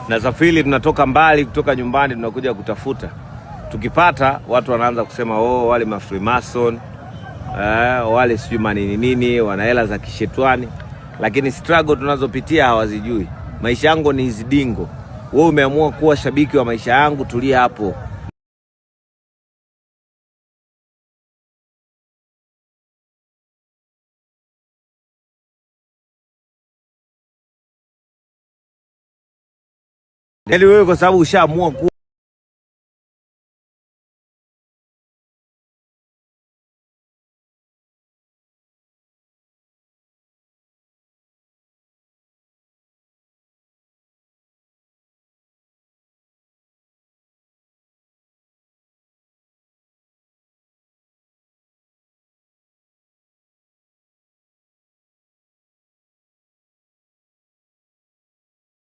Tunasafiri, tunatoka mbali kutoka nyumbani tunakuja kutafuta. Tukipata watu wanaanza kusema wale ma Freemason, wale sijui manini nini, wana hela za kishetwani, lakini struggle tunazopitia hawazijui. Maisha yangu ni hizi dingo. Wewe umeamua kuwa shabiki wa maisha yangu, tulia hapo. Yaani wewe kwa sababu ushaamua